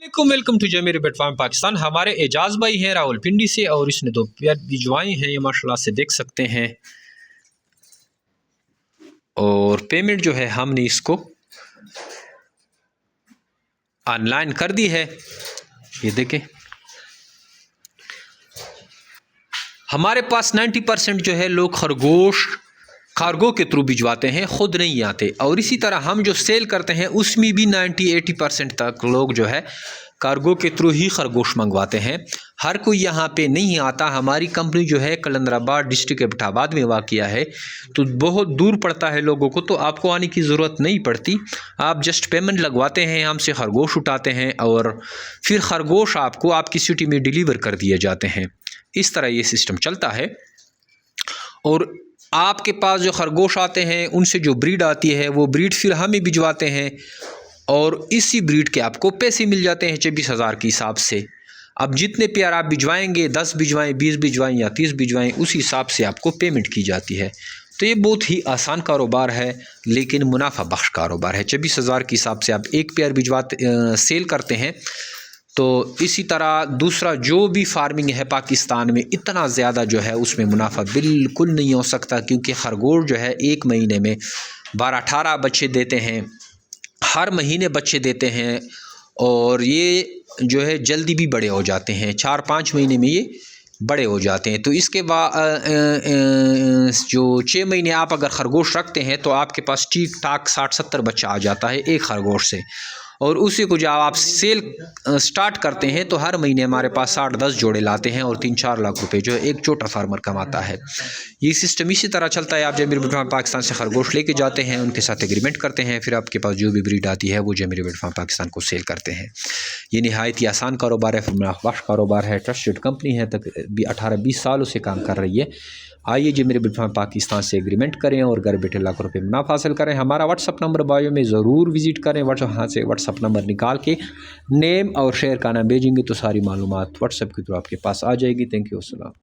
Welcome to Zameer बेट farm Pakistan. हमारे एजाज भाई हैं रावलपिंडी से और इसने 2 पेयर भिजवाए हैं, ये माशाल्लाह से देख सकते हैं। और पेमेंट जो है हमने इसको ऑनलाइन कर दी है। ये देखें, हमारे पास 90% जो है लोग खरगोश कार्गो के थ्रू भिजवाते हैं, ख़ुद नहीं आते। और इसी तरह हम जो सेल करते हैं उसमें भी 90-80% तक लोग जो है कार्गो के थ्रू ही खरगोश मंगवाते हैं। हर कोई यहाँ पे नहीं आता। हमारी कंपनी जो है कलंदराबाद डिस्ट्रिक्ट एबटाबाद में वाक़िया है, तो बहुत दूर पड़ता है लोगों को, तो आपको आने की ज़रूरत नहीं पड़ती। आप जस्ट पेमेंट लगवाते हैं, हमसे खरगोश उठाते हैं और फिर खरगोश आपको आपकी सिटी में डिलीवर कर दिए जाते हैं। इस तरह ये सिस्टम चलता है। और आपके पास जो खरगोश आते हैं उनसे जो ब्रीड आती है वो ब्रीड फिर हमें भिजवाते हैं और इसी ब्रीड के आपको पैसे मिल जाते हैं 24,000 के हिसाब से। अब जितने पेयर आप भिजवाएंगे, 10 भिजवाएँ, 20 भिजवाएँ या 30 भिजवाएँ, उस हिसाब से आपको पेमेंट की जाती है। तो ये बहुत ही आसान कारोबार है लेकिन मुनाफा बख्श कारोबार है। 24,000 के हिसाब से आप एक पेयर भिजवाते सेल करते हैं। तो इसी तरह दूसरा जो भी फार्मिंग है पाकिस्तान में, इतना ज़्यादा जो है उसमें मुनाफा बिल्कुल नहीं हो सकता, क्योंकि खरगोश जो है एक महीने में 12-18 बच्चे देते हैं, हर महीने बच्चे देते हैं। और ये जो है जल्दी भी बड़े हो जाते हैं, 4-5 महीने में ये बड़े हो जाते हैं। तो इसके बाद जो 6 महीने आप अगर खरगोश रखते हैं तो आपके पास ठीक ठाक 60-70 बच्चा आ जाता है एक खरगोश से। और उसी को जब आप सेल स्टार्ट करते हैं तो हर महीने हमारे पास 60-10 जोड़े लाते हैं और 3-4 लाख रुपए जो है एक छोटा फार्मर कमाता है। ये सिस्टम इसी तरह चलता है। आप जमीर बेट फार्म पाकिस्तान से खरगोश लेके जाते हैं, उनके साथ एग्रीमेंट करते हैं, फिर आपके पास जो भी ब्रीड आती है वो जमीर बेट फार्म पाकिस्तान को सेल करते हैं। ये नहायत ही आसान कारोबार है, मुनाफा कारोबार है, ट्रस्टेड कंपनी है, तक 18-20 सालों से काम कर रही है। आइए जमीर बेट फार्म पाकिस्तान से एग्रीमेंट करें और घर बैठे लाखों रुपये मुनाफा हासिल करें। हमारा व्हाट्सअप नंबर बायो में ज़रूर विजिट करें। वहाँ से व्हाट्सअप नंबर निकाल के नेम और शेयर का नाम भेजेंगे तो सारी मालूमात व्हाट्सअप के थ्रू आपके पास आ जाएगी। थैंक यू, अस्सलाम।